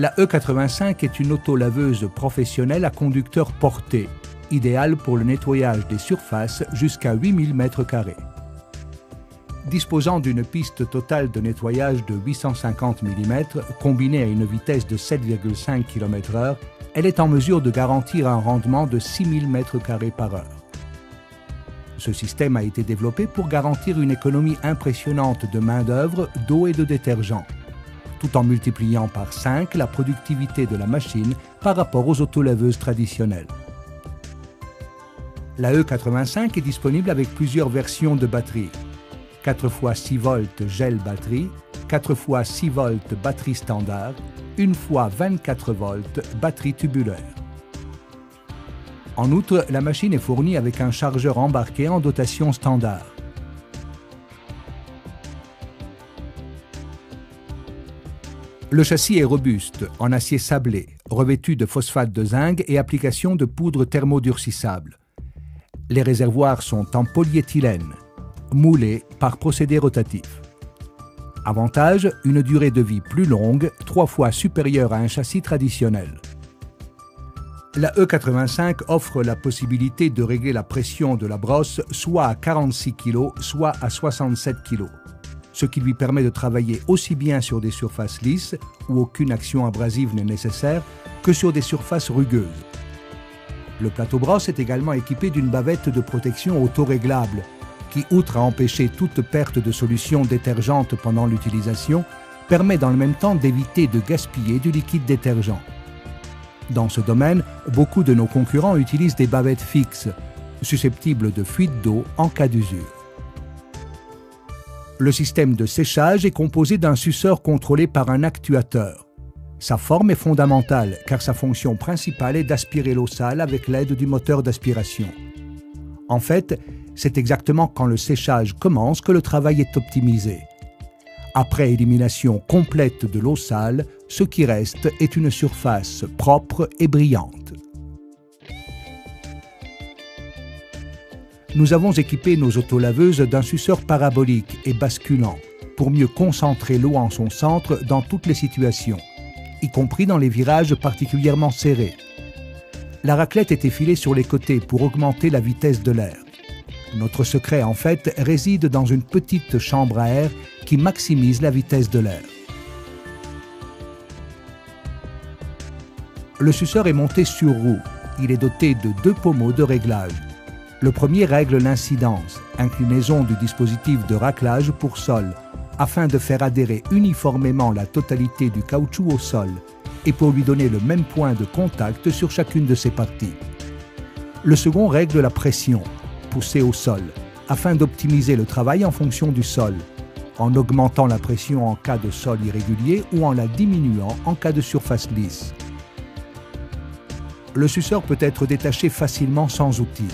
La E85 est une autolaveuse professionnelle à conducteur porté, idéale pour le nettoyage des surfaces jusqu'à 8000 m². Disposant d'une piste totale de nettoyage de 850 mm, combinée à une vitesse de 7,5 km/h, elle est en mesure de garantir un rendement de 6000 m² par heure. Ce système a été développé pour garantir une économie impressionnante de main-d'œuvre, d'eau et de détergent, tout en multipliant par 5 la productivité de la machine par rapport aux autolaveuses traditionnelles. La E85 est disponible avec plusieurs versions de batterie. 4x6 volts gel batterie, 4x6 volts batterie standard, 1x24 volts batterie tubulaire. En outre, la machine est fournie avec un chargeur embarqué en dotation standard. Le châssis est robuste, en acier sablé, revêtu de phosphate de zinc et application de poudre thermodurcissable. Les réservoirs sont en polyéthylène, moulés par procédé rotatif. Avantage, une durée de vie plus longue, 3 fois supérieure à un châssis traditionnel. La E85 offre la possibilité de régler la pression de la brosse soit à 46 kg, soit à 67 kg. Ce qui lui permet de travailler aussi bien sur des surfaces lisses, où aucune action abrasive n'est nécessaire, que sur des surfaces rugueuses. Le plateau brosse est également équipé d'une bavette de protection autoréglable, qui, outre à empêcher toute perte de solution détergente pendant l'utilisation, permet dans le même temps d'éviter de gaspiller du liquide détergent. Dans ce domaine, beaucoup de nos concurrents utilisent des bavettes fixes, susceptibles de fuite d'eau en cas d'usure. Le système de séchage est composé d'un suceur contrôlé par un actuateur. Sa forme est fondamentale car sa fonction principale est d'aspirer l'eau sale avec l'aide du moteur d'aspiration. En fait, c'est exactement quand le séchage commence que le travail est optimisé. Après élimination complète de l'eau sale, ce qui reste est une surface propre et brillante. Nous avons équipé nos autolaveuses d'un suceur parabolique et basculant pour mieux concentrer l'eau en son centre dans toutes les situations, y compris dans les virages particulièrement serrés. La raclette est effilée sur les côtés pour augmenter la vitesse de l'air. Notre secret, en fait, réside dans une petite chambre à air qui maximise la vitesse de l'air. Le suceur est monté sur roue. Il est doté de 2 pommeaux de réglage. Le premier règle l'incidence, inclinaison du dispositif de raclage pour sol, afin de faire adhérer uniformément la totalité du caoutchouc au sol et pour lui donner le même point de contact sur chacune de ses parties. Le second règle la pression, poussée au sol, afin d'optimiser le travail en fonction du sol, en augmentant la pression en cas de sol irrégulier ou en la diminuant en cas de surface lisse. Le suceur peut être détaché facilement sans outil.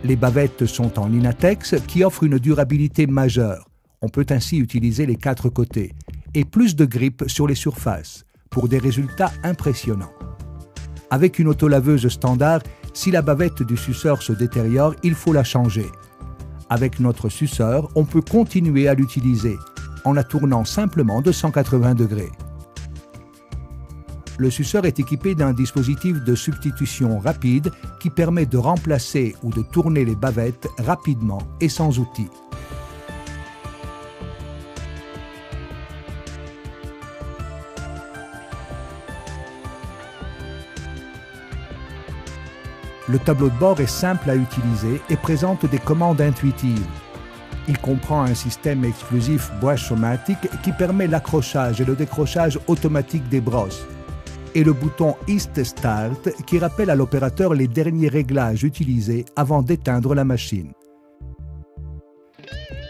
Les bavettes sont en Inatex qui offre une durabilité majeure. On peut ainsi utiliser les 4 côtés et plus de grippe sur les surfaces pour des résultats impressionnants. Avec une autolaveuse standard, si la bavette du suceur se détériore, il faut la changer. Avec notre suceur, on peut continuer à l'utiliser en la tournant simplement de 180 degrés. Le suceur est équipé d'un dispositif de substitution rapide qui permet de remplacer ou de tourner les bavettes rapidement et sans outil. Le tableau de bord est simple à utiliser et présente des commandes intuitives. Il comprend un système exclusif Bosch-O-Matic qui permet l'accrochage et le décrochage automatique des brosses, et le bouton East Start qui rappelle à l'opérateur les derniers réglages utilisés avant d'éteindre la machine.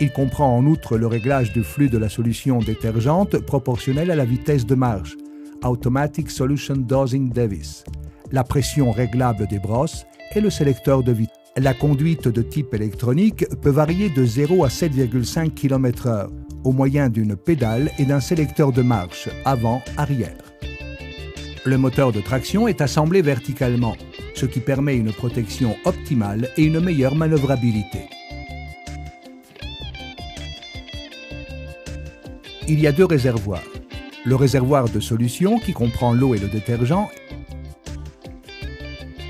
Il comprend en outre le réglage du flux de la solution détergente proportionnel à la vitesse de marche, Automatic Solution Dosing Device, la pression réglable des brosses et le sélecteur de vitesse. La conduite de type électronique peut varier de 0 à 7,5 km/h au moyen d'une pédale et d'un sélecteur de marche avant-arrière. Le moteur de traction est assemblé verticalement, ce qui permet une protection optimale et une meilleure manœuvrabilité. Il y a deux réservoirs. Le réservoir de solution qui comprend l'eau et le détergent.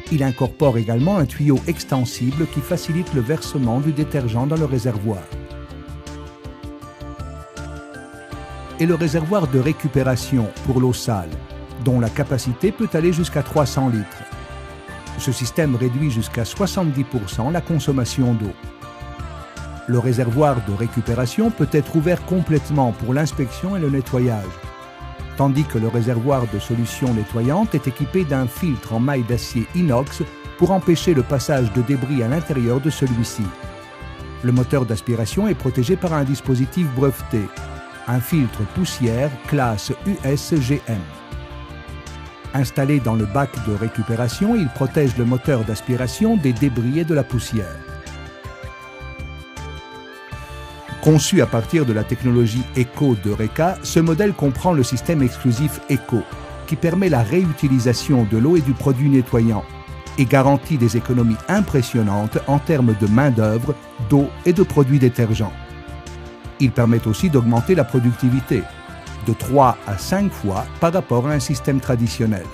Il incorpore également un tuyau extensible qui facilite le versement du détergent dans le réservoir. Et le réservoir de récupération pour l'eau sale, dont la capacité peut aller jusqu'à 300 litres. Ce système réduit jusqu'à 70% la consommation d'eau. Le réservoir de récupération peut être ouvert complètement pour l'inspection et le nettoyage, tandis que le réservoir de solution nettoyante est équipé d'un filtre en maille d'acier inox pour empêcher le passage de débris à l'intérieur de celui-ci. Le moteur d'aspiration est protégé par un dispositif breveté, un filtre poussière classe USGM. Installé dans le bac de récupération, il protège le moteur d'aspiration des débris et de la poussière. Conçu à partir de la technologie ECO d'Eureka, ce modèle comprend le système exclusif ECO, qui permet la réutilisation de l'eau et du produit nettoyant, et garantit des économies impressionnantes en termes de main-d'œuvre, d'eau et de produits détergents. Il permet aussi d'augmenter la productivité, de 3 à 5 fois par rapport à un système traditionnel.